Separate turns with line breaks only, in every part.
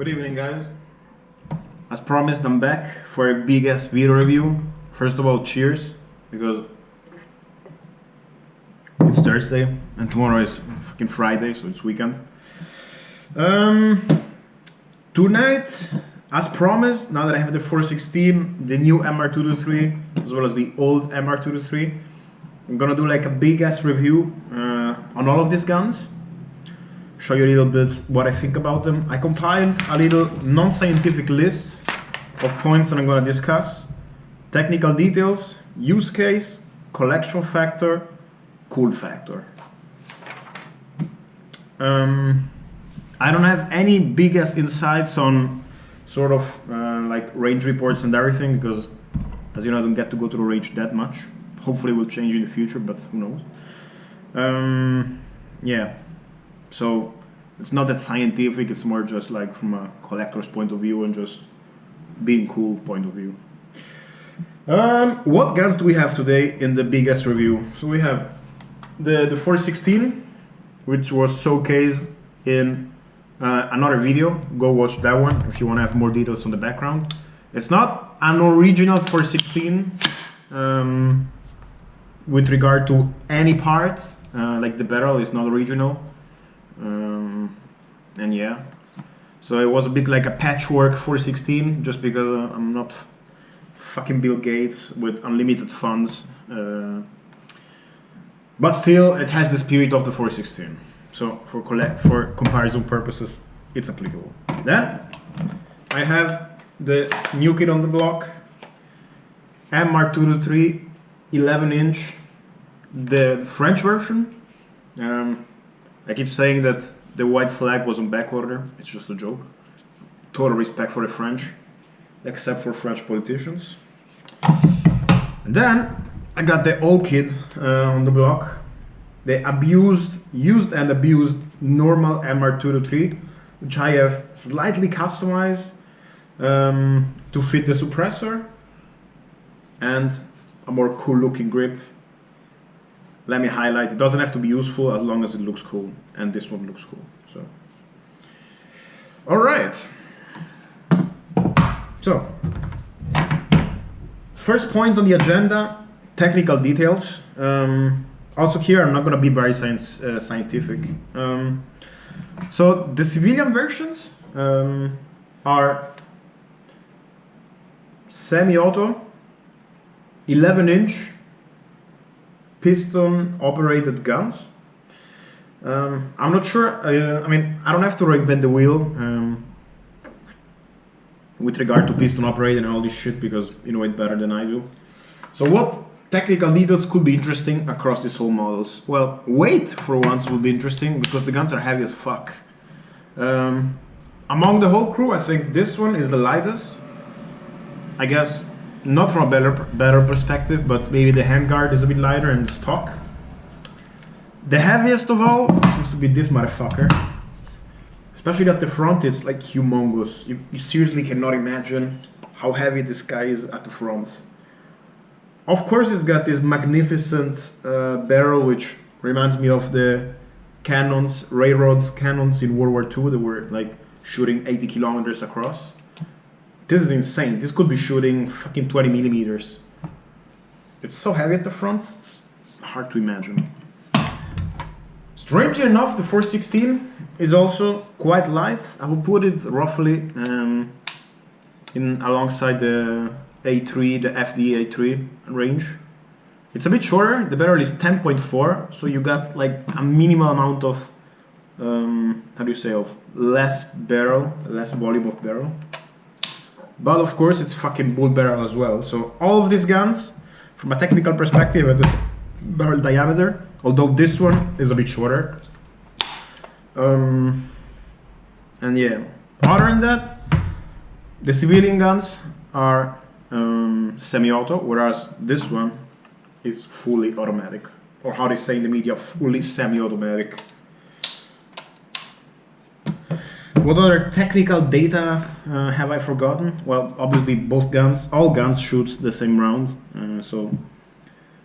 Good evening, guys. As promised, I'm back for a big ass video review. First of all, cheers, because it's Thursday and tomorrow is fucking Friday, so it's weekend. Tonight, as promised, now that I have the 416, the new MR223, as well as the old MR223, I'm gonna do like a big ass review on all of these guns. Show you a little bit what I think about them. I compiled a little non-scientific list of points that I'm going to discuss. Technical details, use case, collection factor, cool factor. I don't have any big ass insights on sort of like range reports and everything, because as you know I don't get to go to the range that much. Hopefully it will change in the future, but who knows. Yeah. So it's not that scientific, it's more just like from a collector's point of view and just being cool point of view. What guns do we have today in the biggest review? So we have the 416, which was showcased in another video. Go watch that one if you want to have more details on the background. It's not an original 416 with regard to any part, like the barrel is not original. And yeah, so it was a bit like a patchwork 416, just because I'm not fucking Bill Gates with unlimited funds, but still it has the spirit of the 416, so for comparison purposes it's applicable. Then I have the new kid on the block, MR223 11-inch, the French version. I keep saying that the white flag was on back order. It's just a joke. Total respect for the French, except for French politicians. And then I got the old kid on the block, the used and abused normal MR223, which I have slightly customized to fit the suppressor and a more cool looking grip. Let me highlight, it doesn't have to be useful as long as it looks cool, and this one looks cool. So, all right. So, first point on the agenda, technical details. Also here, I'm not going to be very scientific. So the civilian versions are semi-auto, 11-inch. Piston operated guns. I'm not sure, I mean, I don't have to reinvent the wheel with regard to piston operated and all this shit, because you know it better than I do. So what technical details could be interesting across these whole models? Well, weight for once will be interesting, because the guns are heavy as fuck. Among the whole crew, I think this one is the lightest. I guess not from a better perspective, but maybe the handguard is a bit lighter and stock. The heaviest of all seems to be this motherfucker. Especially at the front, it's like humongous. You seriously cannot imagine how heavy this guy is at the front. Of course, it's got this magnificent barrel, which reminds me of the cannons, railroad cannons in World War II that were like shooting 80 kilometers across. This is insane. This could be shooting fucking 20 millimeters. It's so heavy at the front, it's hard to imagine. Strangely enough, the 416 is also quite light. I will put it roughly in alongside the A3, the FD A3 range. It's a bit shorter. The barrel is 10.4, so you got like a minimal amount of how do you say, of less volume of barrel. But of course it's fucking bull barrel as well. So all of these guns, from a technical perspective, have this barrel diameter, although this one is a bit shorter. And yeah, other than that, the civilian guns are semi-auto, whereas this one is fully automatic, or how they say in the media, fully semi-automatic. What other technical data have I forgotten? Well, obviously all guns shoot the same round, so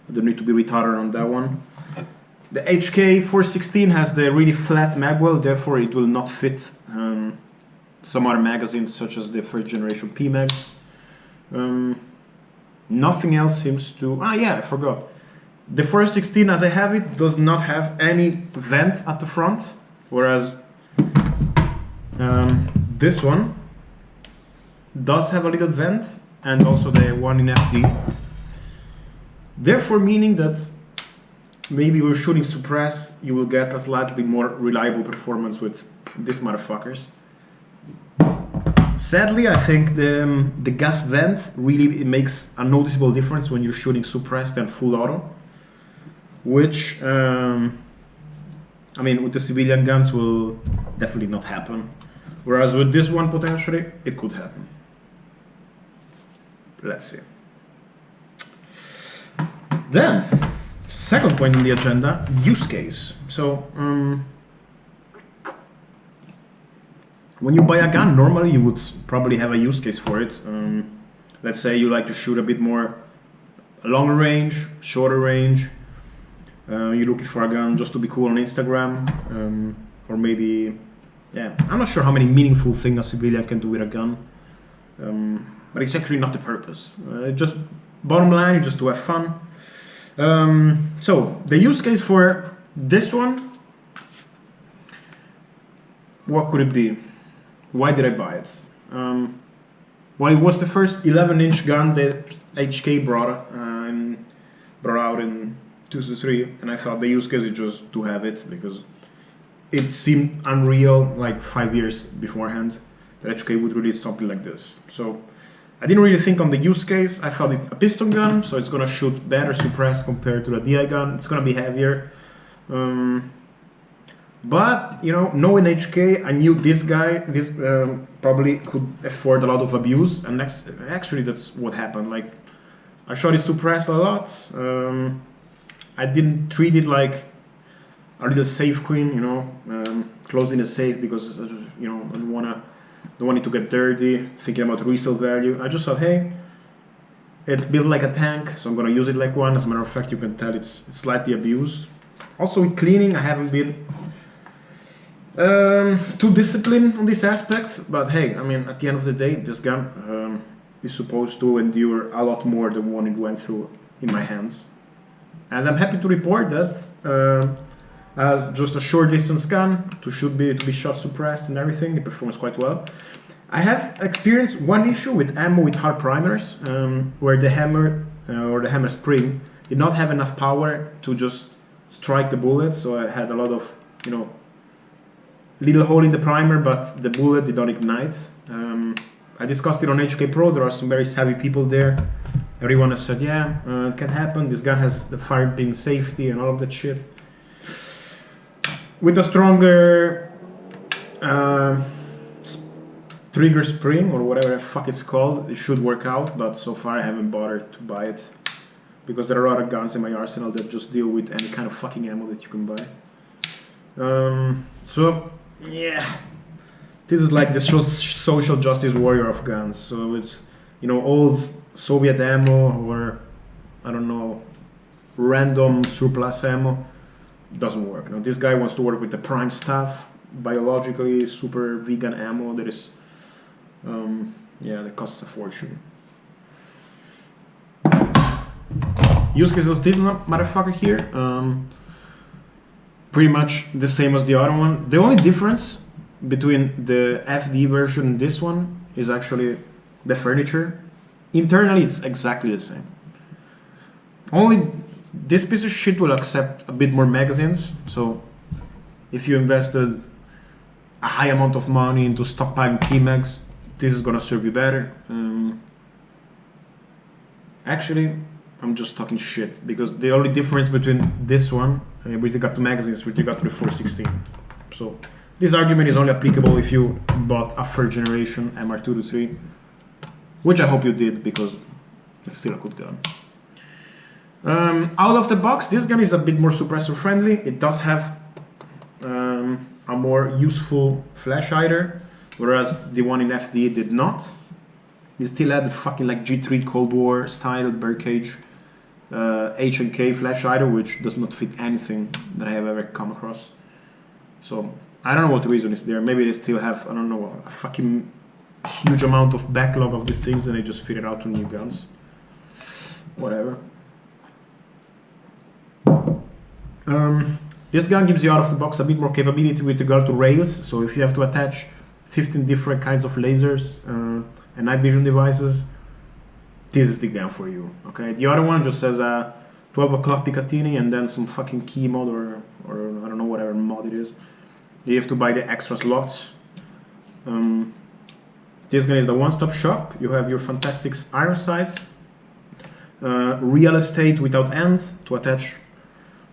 I don't need to be retarded on that one. The HK416 has the really flat magwell, therefore it will not fit some other magazines such as the first generation P-Mags. Nothing else seems to... Ah yeah, I forgot. The 416 as I have it does not have any vent at the front, whereas this one does have a little vent, and also the one in FD. Therefore meaning that maybe we're shooting suppressed, you will get a slightly more reliable performance with these motherfuckers. Sadly, I think the gas vent really makes a noticeable difference when you're shooting suppressed and full auto, which, I mean, with the civilian guns will definitely not happen. Whereas with this one, potentially, it could happen. Let's see. Then, second point on the agenda, use case. So, when you buy a gun, normally you would probably have a use case for it. Let's say you like to shoot a bit more longer range, shorter range. You're looking for a gun just to be cool on Instagram, or maybe, yeah, I'm not sure how many meaningful things a civilian can do with a gun, but it's actually not the purpose. Just bottom line, just to have fun. So the use case for this one, what could it be? Why did I buy it? Well, it was the first 11-inch gun that HK brought out in 2003, and I thought the use case is just to have it because it seemed unreal like 5 years beforehand that HK would release something like this. So I didn't really think on the use case. I thought it's a piston gun, so it's gonna shoot better suppressed compared to the DI gun. It's gonna be heavier. But, you know, knowing HK, I knew this guy, probably could afford a lot of abuse, and actually that's what happened. Like, I shot it suppressed a lot. I didn't treat it like a little safe queen, you know, closed in a safe because, you know, I don't want it to get dirty, thinking about resale value. I just thought, hey, it's built like a tank, so I'm gonna use it like one. As a matter of fact, you can tell it's slightly abused. Also with cleaning, I haven't been too disciplined on this aspect, but hey, I mean, at the end of the day, this gun is supposed to endure a lot more than what it went through in my hands. And I'm happy to report that as just a short distance gun to be shot suppressed and everything, it performs quite well. I have experienced one issue with ammo with hard primers, where the hammer or the hammer spring did not have enough power to just strike the bullet, so I had a lot of, you know, little hole in the primer, but the bullet did not ignite. I discussed it on HK Pro. There are some very savvy people there. Everyone has said, yeah, it can happen. This gun has the fire pin safety and all of that shit. With a stronger trigger spring or whatever the fuck it's called, it should work out, but so far I haven't bothered to buy it because there are other guns in my arsenal that just deal with any kind of fucking ammo that you can buy. So yeah, this is like the social justice warrior of guns. So it's, you know, old Soviet ammo or, I don't know, random surplus ammo doesn't work. Now this guy wants to work with the prime stuff, biologically super vegan ammo that is, yeah, that costs a fortune. Use case of this motherfucker here, pretty much the same as the other one. The only difference between the FD version and this one is actually the furniture. Internally it's exactly the same. Only this piece of shit will accept a bit more magazines, so if you invested a high amount of money into stockpiling P-Mags, this is gonna serve you better. Actually, I'm just talking shit, because the only difference between this one with regard to magazines with regard to the 416. So this argument is only applicable if you bought a third generation MR223, which I hope you did, because it's still a good gun. Out of the box, this gun is a bit more suppressor friendly. It does have a more useful flash hider, whereas the one in FD did not. It still had the fucking like G3 Cold War style birdcage HK flash hider, which does not fit anything that I have ever come across. So I don't know what reason is there. Maybe they still have, I don't know, a fucking huge amount of backlog of these things and they just fit it out to new guns. Whatever. This gun gives you out of the box a bit more capability with regard to rails. So if you have to attach 15 different kinds of lasers and night vision devices, this is the gun for you. Okay. The other one just says a 12 o'clock Picatinny and then some fucking key mod or I don't know, whatever mod it is. You have to buy the extra slots. This gun is the one-stop shop. You have your fantastic iron sights, real estate without end to attach,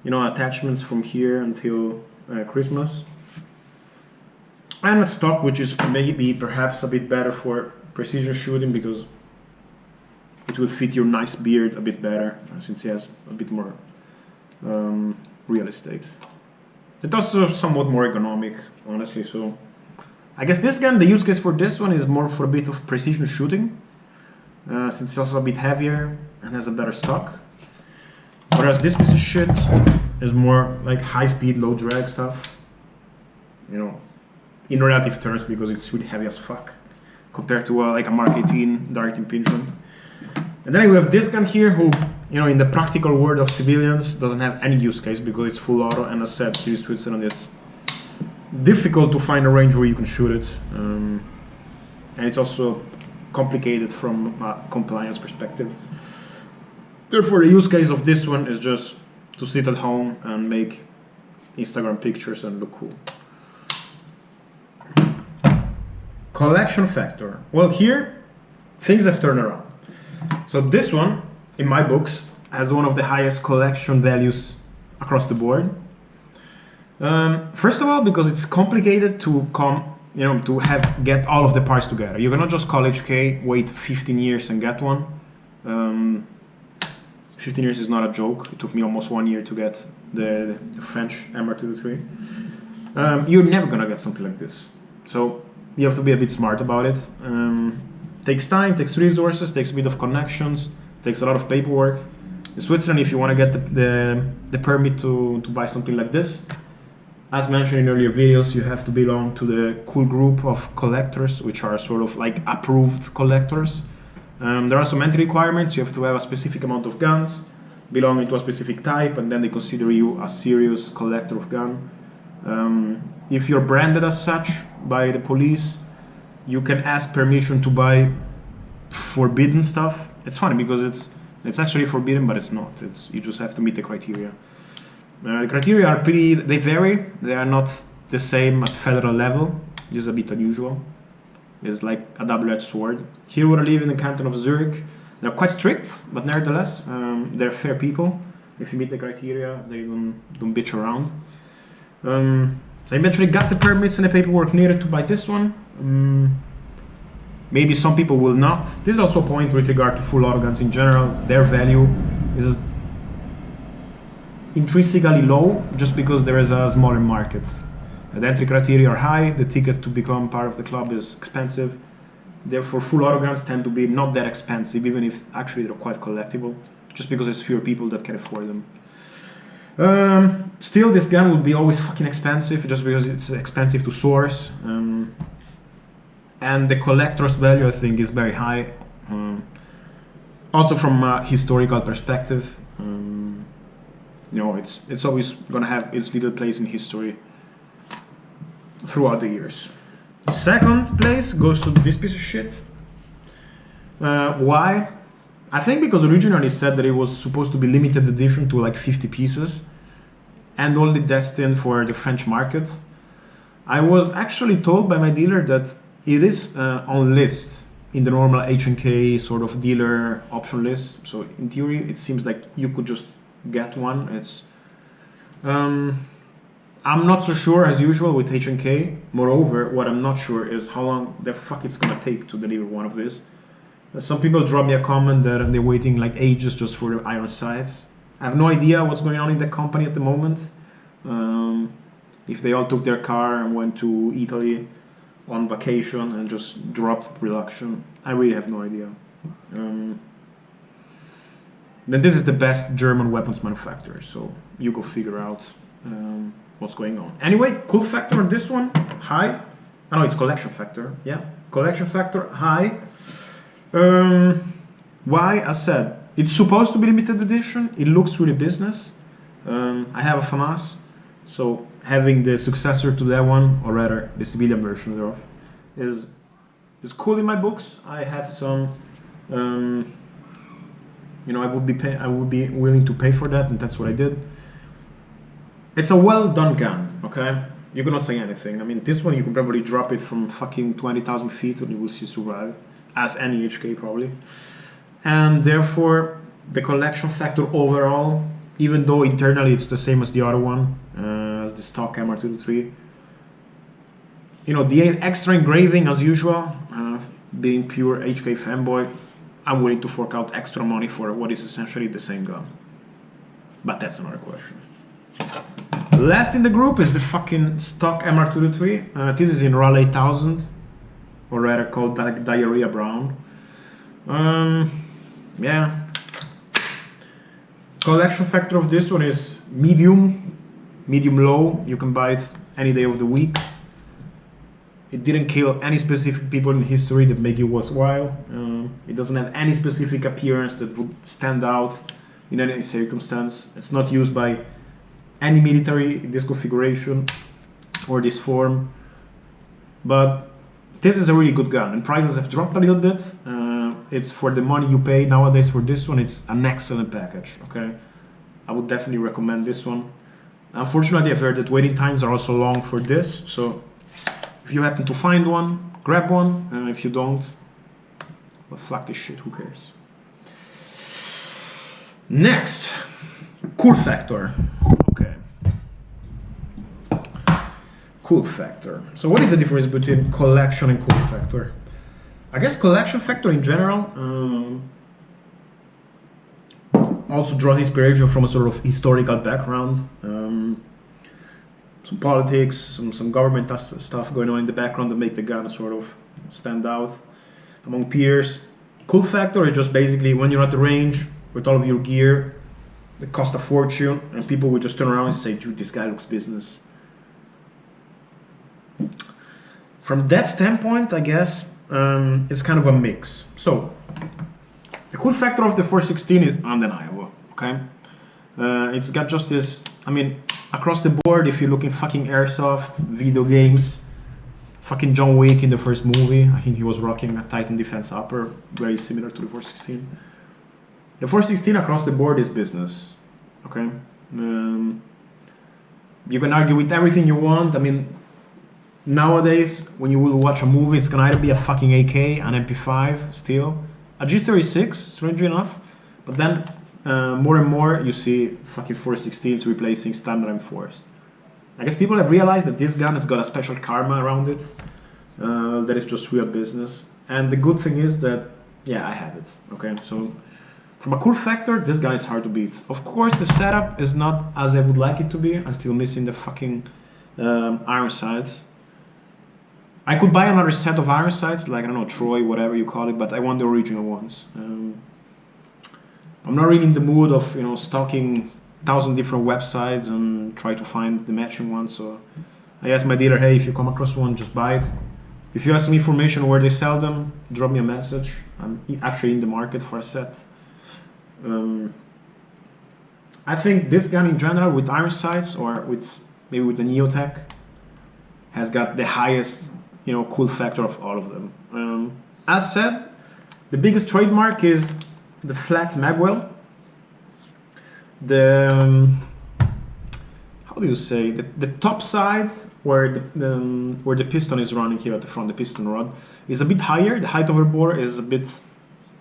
you know, attachments from here until Christmas, and a stock which is maybe perhaps a bit better for precision shooting because it will fit your nice beard a bit better since it has a bit more real estate. It's also somewhat more ergonomic, honestly, so I guess this gun, the use case for this one is more for a bit of precision shooting, since it's also a bit heavier and has a better stock. Whereas this piece of shit is more like high-speed, low-drag stuff, you know, in relative terms because it's really heavy as fuck compared to like a Mark 18 direct impingement. And then we have this gun here who, you know, in the practical world of civilians doesn't have any use case because it's full auto, and as said, here in Switzerland it's difficult to find a range where you can shoot it, and it's also complicated from a compliance perspective. Therefore, the use case of this one is just to sit at home and make Instagram pictures and look cool. Collection factor. Well, here things have turned around. So this one, in my books, has one of the highest collection values across the board. First of all, because it's complicated to get all of the parts together. You cannot just call HK, wait 15 years and get one. 15 years is not a joke. It took me almost 1 year to get the French MR223. You're never gonna get something like this. So you have to be a bit smart about it. Takes time, takes resources, takes a bit of connections, takes a lot of paperwork. In Switzerland, if you want to get the permit to buy something like this, as mentioned in earlier videos, you have to belong to the cool group of collectors, which are sort of like approved collectors. There are some entry requirements. You have to have a specific amount of guns, belonging to a specific type, and then they consider you a serious collector of gun. If you're branded as such by the police, you can ask permission to buy forbidden stuff. It's funny because it's actually forbidden, but it's not. You just have to meet the criteria. The criteria are they vary. They are not the same at federal level. This is a bit unusual. It's like a double-edged sword. Here where I live in the canton of Zurich, they're quite strict, but nevertheless, they're fair people. If you meet the criteria, they don't bitch around. So I eventually got the permits and the paperwork needed to buy this one. Maybe some people will not. This is also a point with regard to full auto guns in general. Their value is intrinsically low just because there is a smaller market. The entry criteria are high, the ticket to become part of the club is expensive. Therefore, full auto guns tend to be not that expensive, even if actually they're quite collectible, just because there's fewer people that can afford them. Still, this gun will be always fucking expensive, just because it's expensive to source. And the collector's value, I think, is very high. Also from a historical perspective, it's always gonna have its little place in history throughout the years. Second place goes to this piece of shit. Why? I think because originally it said that it was supposed to be limited edition to like 50 pieces and only destined for the French market. I was actually told by my dealer that it is on list in the normal HK sort of dealer option list. So in theory, it seems like you could just get one. I'm not so sure as usual with HK. Moreover, what I'm not sure is how long the fuck it's gonna take to deliver one of these. Some people drop me a comment that they're waiting like ages just for the iron sights. I have no idea what's going on in the company at the moment. If they all took their car and went to Italy on vacation and just dropped production, I really have no idea. Then this is the best German weapons manufacturer, so you go figure out what's going on. Anyway, cool factor on this one, high. I know it's collection factor, yeah. Collection factor, high. Why? As said, it's supposed to be limited edition. It looks really business. I have a FAMAS, so having the successor to that one, or rather the civilian version thereof, is cool in my books. I have some, you know, I would be willing to pay for that, and that's what I did. It's a well done gun, okay? You cannot say anything. I mean, this one you can probably drop it from fucking 20,000 feet and you will see survive, as any HK probably. And therefore, the collection factor overall, even though internally it's the same as the other one, as the stock MR223, you know, the extra engraving as usual, being pure HK fanboy, I'm willing to fork out extra money for what is essentially the same gun. But that's another question. Last in the group is the fucking stock MR223. This is in RAL 8000, or rather called Diarrhea Brown. Yeah. Collection factor of this one is medium low. You can buy it any day of the week. It didn't kill any specific people in history that make it worthwhile. It doesn't have any specific appearance that would stand out in any circumstance. It's not used by any military in this configuration or this form, but this is a really good gun, and prices have dropped a little bit. It's for the money you pay nowadays for this one. It's an excellent package, okay? I would definitely recommend this one. Unfortunately, I've heard that waiting times are also long for this, so if you happen to find one, grab one, and if you don't, well, fuck this shit, who cares? Next, cool factor. Cool factor. So what is the difference between collection and cool factor? I guess collection factor in general also draws inspiration from a sort of historical background. Some politics, some government stuff going on in the background that make the gun sort of stand out among peers. Cool factor is just basically when you're at the range with all of your gear that cost a fortune, and people will just turn around and say, dude, this guy looks business. From that standpoint, I guess it's kind of a mix. So the cool factor of the 416 is undeniable, okay? It's got just this, I mean, across the board, if you look in fucking airsoft, video games, fucking John Wick in the first movie, I think he was rocking a Titan Defense upper, very similar to the 416. The 416 across the board is business, okay? You can argue with everything you want. I mean, nowadays, when you will watch a movie, it's gonna either be a fucking AK, an MP5 still, a G36, strangely enough, but then more and more you see fucking 416s replacing standard M4s. I guess people have realized that this gun has got a special karma around it, that is just real business. And the good thing is that, yeah, I have it, okay? So from a cool factor, this gun is hard to beat. Of course, the setup is not as I would like it to be. I'm still missing the fucking iron sights. I could buy another set of iron sights, like, I don't know, Troy, whatever you call it, but I want the original ones. I'm not really in the mood of, you know, stalking 1,000 different websites and try to find the matching one. So I asked my dealer, hey, if you come across one, just buy it. If you have some information where they sell them, drop me a message. I'm actually in the market for a set. I think this gun in general, with iron sights or with maybe with the Neotech, has got the highest, you know, cool factor of all of them. As said, the biggest trademark is the flat magwell. The how do you say, the top side where the piston is running here at the front, the piston rod, is a bit higher. The height of the bore is a bit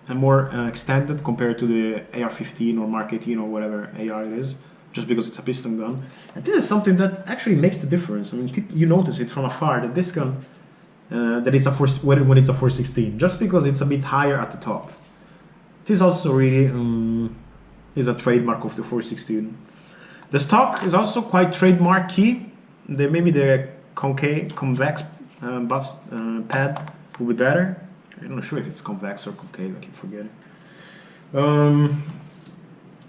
more extended compared to the AR-15 or Mark 18 or whatever AR it is, just because it's a piston gun. And this is something that actually makes the difference. I mean, you notice it from afar that this gun, that it's a when it's a 416, just because it's a bit higher at the top. This also really is a trademark of the 416. The stock is also quite trademark-y. Maybe the convex bus pad would be better. I'm not sure if it's convex or concave, I keep forgetting.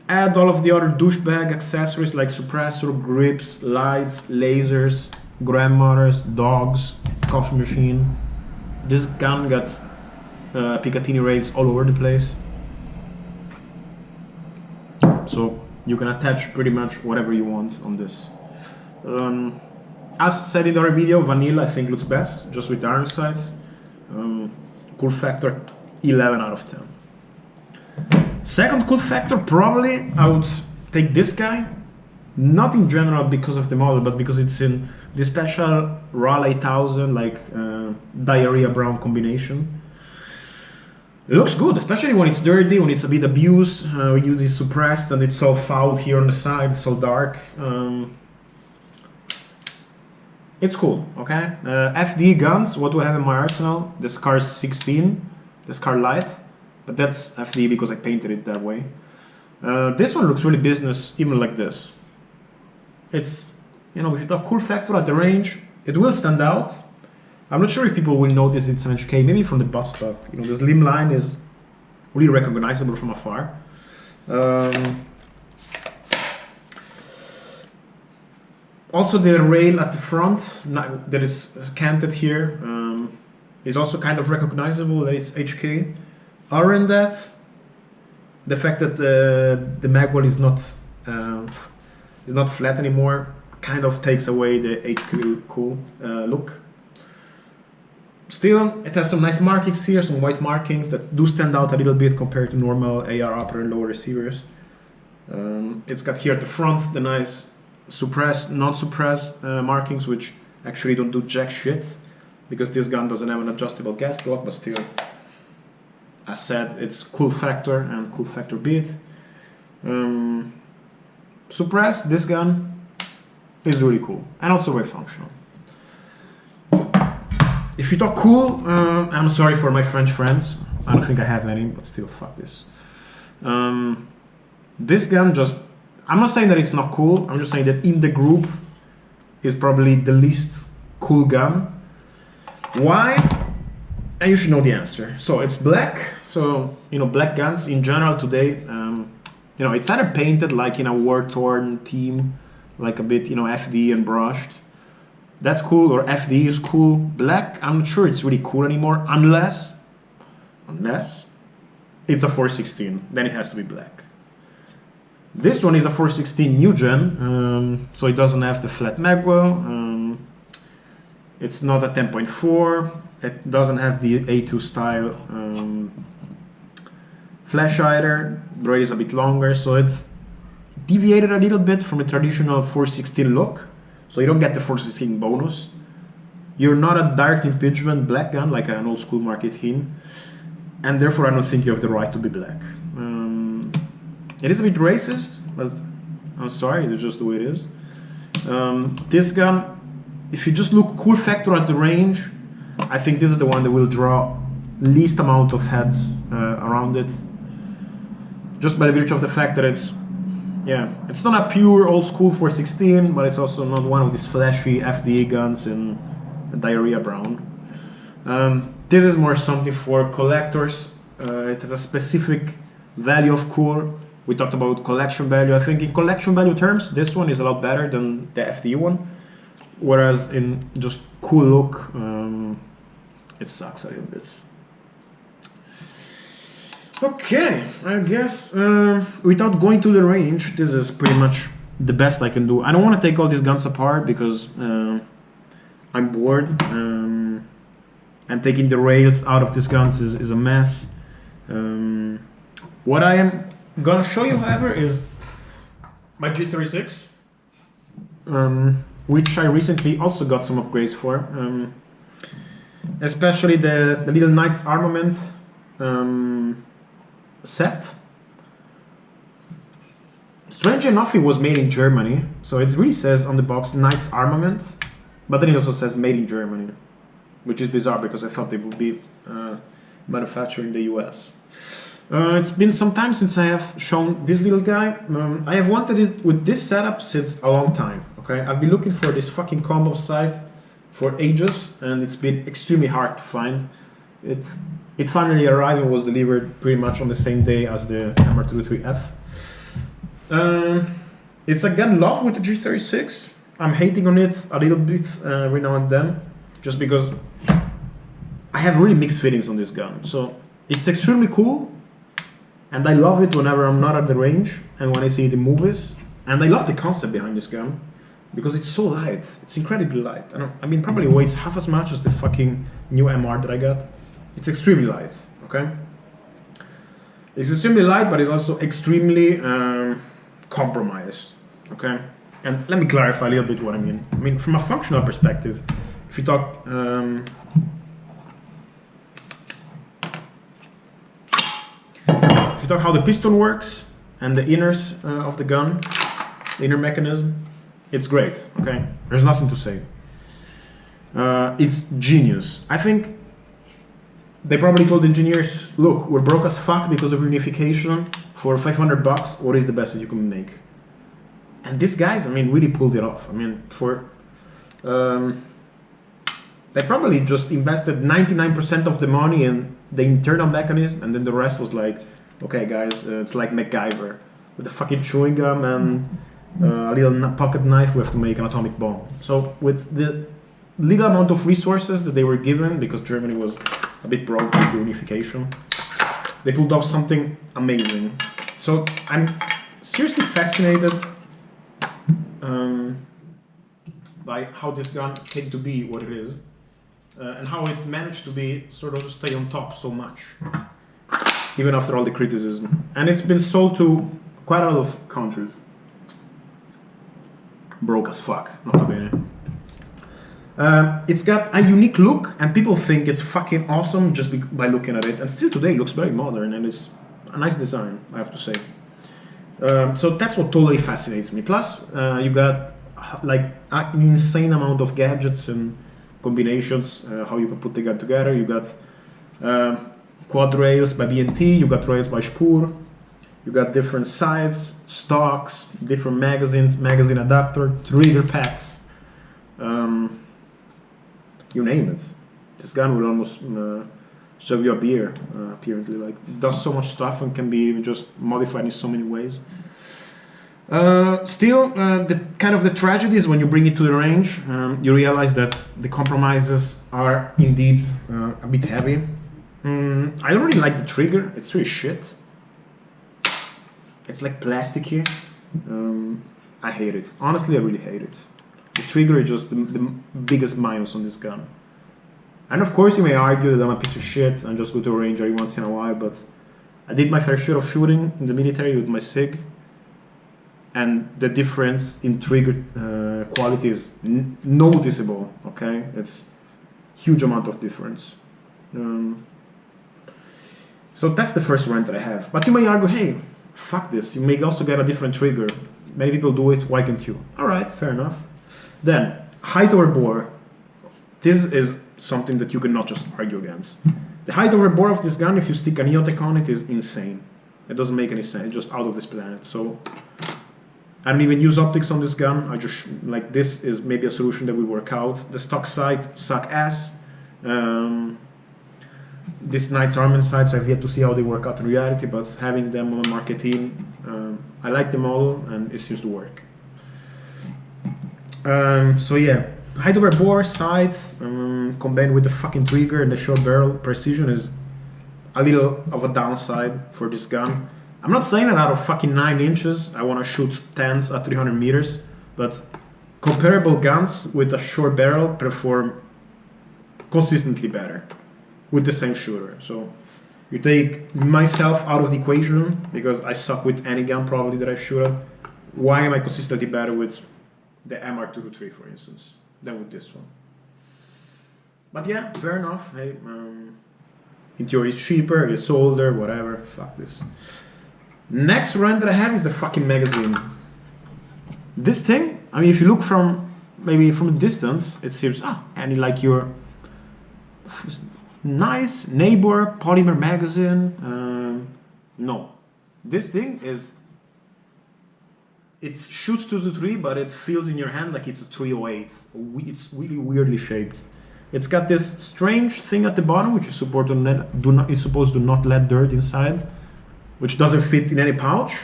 Add all of the other douchebag accessories like suppressor, grips, lights, lasers, grandmothers, dogs, coffee machine. This gun got Picatinny rails all over the place. So you can attach pretty much whatever you want on this. As said in the other video, vanilla I think looks best, just with the iron sights. Cool factor 11 out of 10. Second cool factor, probably I would take this guy. Not in general because of the model, but because it's in the special RAL 8000 like diarrhea brown combination. It looks good, especially when it's dirty, when it's a bit abused. We use it suppressed and it's all fouled here on the side, it's all dark. It's cool, okay? FD guns, what do I have in my arsenal? The Scar16, the Scar Light, but that's FD because I painted it that way. This one looks really business, even like this. It's, you know, if you talk cool factor at the range, it will stand out. I'm not sure if people will notice it's an HK, maybe from the buttstock. You know, the slim line is really recognizable from afar. Also the rail at the front that is canted here is also kind of recognizable that it's HK. Other than that, the fact that the magwell is not flat anymore kind of takes away the HK cool look. Still, it has some nice markings here, some white markings that do stand out a little bit compared to normal AR upper and lower receivers. It's got here at the front the nice suppressed, non-suppressed markings, which actually don't do jack shit because this gun doesn't have an adjustable gas block, but still, as said, it's cool factor and cool factor beat. Suppressed, this gun is really cool and also very functional. If you talk cool, I'm sorry for my French friends. I don't think I have any, but still, fuck this. This gun just, I'm not saying that it's not cool, I'm just saying that in the group is probably the least cool gun. Why? And you should know the answer. So it's black, so, you know, black guns in general today, you know, it's either painted like in a war-torn theme, like a bit, you know, FD and brushed. That's cool, or FD is cool. Black, I'm not sure it's really cool anymore, unless it's a 416, then it has to be black. This one is a 416 new gen, so it doesn't have the flat magwell. It's not a 10.4. It doesn't have the A2 style flash either. The blade is a bit longer, so it deviated a little bit from a traditional 416 look. So you don't get the 416 bonus. You're not a direct impingement black gun like an old school Mark 18, and therefore I don't think you have the right to be black. It is a bit racist, but I'm sorry, it's just the way it is. This gun, if you just look cool factor at the range, I think this is the one that will draw least amount of heads around it. Just by the virtue of the fact that it's, yeah, it's not a pure old school 416, but it's also not one of these flashy FDE guns in diarrhea brown. This is more something for collectors. It has a specific value of cool. We talked about collection value. I think in collection value terms, this one is a lot better than the FDE one. Whereas in just cool look, it sucks a little bit. Okay, I guess without going to the range, this is pretty much the best I can do. I don't want to take all these guns apart because I'm bored, and taking the rails out of these guns is a mess. What I am gonna show you, however, is my G36, which I recently also got some upgrades for, especially the little Knight's Armament set. Strange enough, it was made in Germany, so it really says on the box Knight's Armament, but then it also says made in Germany, which is bizarre because I thought they would be manufactured in the US. It's been some time since I have shown this little guy. I have wanted it with this setup since a long time. Okay, I've been looking for this fucking combo sight for ages, and it's been extremely hard to find. It finally arrived and was delivered pretty much on the same day as the MR223F. It's a gun love with the G36. I'm hating on it a little bit every now and then, just because I have really mixed feelings on this gun. So it's extremely cool, and I love it whenever I'm not at the range and when I see it in movies. And I love the concept behind this gun because it's so light. It's incredibly light. I mean, probably weighs half as much as the fucking new MR that I got. It's extremely light. Okay. It's extremely light, but it's also extremely compromised. Okay. And let me clarify a little bit what I mean. I mean, from a functional perspective, if you talk. If you talk how the piston works and the inners of the gun, the inner mechanism, it's great, okay? There's nothing to say. It's genius. I think they probably told engineers, look, we're broke as fuck because of unification. For 500 bucks, what is the best that you can make? And these guys, I mean, really pulled it off. I mean, they probably just invested 99% of the money in the internal mechanism, and then the rest was like, okay guys, it's like MacGyver with a fucking chewing gum and a little pocket knife. We have to make an atomic bomb. So with the little amount of resources that they were given, because Germany was a bit broke with the unification, they pulled off something amazing. So I'm seriously fascinated by how this gun came to be what it is, and how it managed to be sort of stay on top so much, even after all the criticism. And it's been sold to quite a lot of countries. Broke as fuck, not bene. It's got a unique look, and people think it's fucking awesome just by looking at it. And still today, it looks very modern, and it's a nice design, I have to say. So that's what totally fascinates me. Plus, you got like an insane amount of gadgets and combinations, how you can put the gun together. You got quad rails by B&T, you got rails by Spur, you got different sights, stocks, different magazines, magazine adapter, trigger packs, you name it. This gun will almost serve you a beer, apparently. Like, it does so much stuff and can be just modified in so many ways. Still, the kind of the tragedy is when you bring it to the range, you realize that the compromises are indeed a bit heavy. I don't really like the trigger. It's really shit. It's like plasticky. I hate it. Honestly, I really hate it. The trigger is just the biggest minus on this gun. And of course you may argue that I'm a piece of shit and just go to a range every once in a while, but I did my fair share of shooting in the military with my SIG, and the difference in trigger quality is noticeable, okay? It's huge amount of difference. So that's the first rant that I have. But you may argue, hey, fuck this, you may also get a different trigger. Many people do it, why can't you? Alright, fair enough. Then, height over bore. This is something that you cannot just argue against. The height over bore of this gun, if you stick a Neotech on it, is insane. It doesn't make any sense, it's just out of this planet. So, I don't even use optics on this gun. I just, like, this is maybe a solution that will work out. The stock sight suck ass. These Knights Armament sights, I've yet to see how they work out in reality, but having them on marketing, I like the model and it seems to work. So yeah, height over bore, sight, combined with the fucking trigger and the short barrel precision is a little of a downside for this gun. I'm not saying that out of fucking 9 inches I want to shoot 10s at 300 meters, but comparable guns with a short barrel perform consistently better with the same shooter. So you take myself out of the equation because I suck with any gun probably that I shoot at. Why am I consistently better with the MR223, for instance, than with this one? But yeah, fair enough. Hey, in theory it's cheaper, it's older, whatever, fuck this. Next rant that I have is the fucking magazine. This thing, I mean, if you look from, maybe from a distance, it seems, and like your nice neighbor polymer magazine. No, this thing is, it shoots 223, but it feels in your hand like it's a 308. It's really weirdly shaped. It's got this strange thing at the bottom, which is supposed to not let dirt inside, which doesn't fit in any pouch.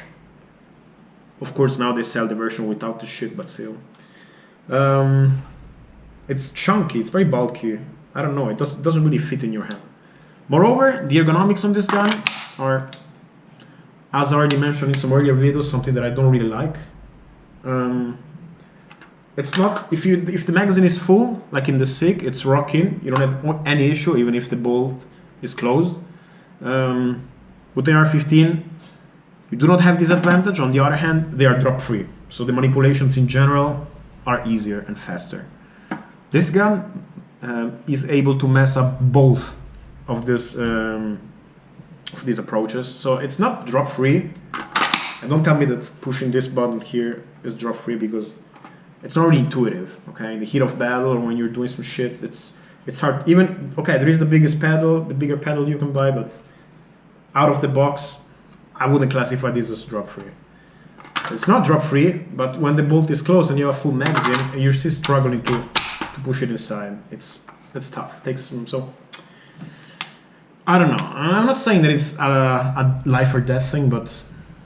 Of course, now they sell the version without the shit, but still. It's chunky, it's very bulky. I don't know, it doesn't really fit in your hand. Moreover, the ergonomics on this gun are, as I already mentioned in some earlier videos, something that I don't really like. It's not, if the magazine is full, like in the SIG, it's rock-in. You don't have any issue, even if the bolt is closed. With the AR-15, you do not have this advantage. On the other hand, they are drop-free, so the manipulations in general are easier and faster. This gun is able to mess up both of these approaches, so it's not drop-free. And don't tell me that pushing this button here is drop-free, because it's not really intuitive. Okay, in the heat of battle, or when you're doing some shit, it's hard. Even okay, there is the biggest pedal, the bigger pedal you can buy, but out of the box, I wouldn't classify this as drop-free. It's not drop-free, but when the bolt is closed and you have a full magazine, and you're still struggling to push it inside, it's tough. It takes some, so I don't know. I'm not saying that it's a life or death thing, but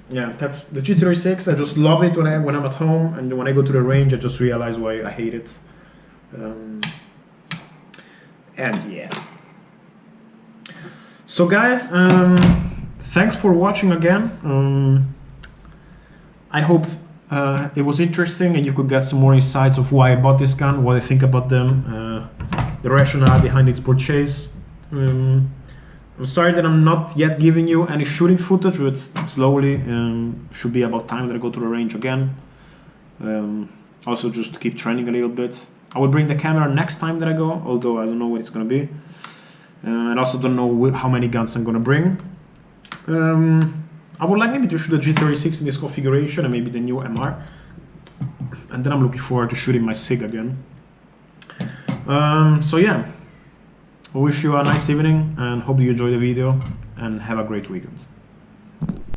yeah, that's the G36. I just love it when I'm at home, and when I go to the range, I just realize why I hate it. And yeah. So guys, thanks for watching again. I hope it was interesting and you could get some more insights of why I bought this gun, what I think about them, the rationale behind its purchase. I'm sorry that I'm not yet giving you any shooting footage, but slowly should be about time that I go to the range again. Also just to keep training a little bit. I will bring the camera next time that I go, although I don't know what it's gonna be. And also don't know how many guns I'm gonna bring. I would like maybe to shoot a G36 in this configuration and maybe the new MR. And then I'm looking forward to shooting my SIG again. So yeah, I wish you a nice evening and hope you enjoy the video and have a great weekend.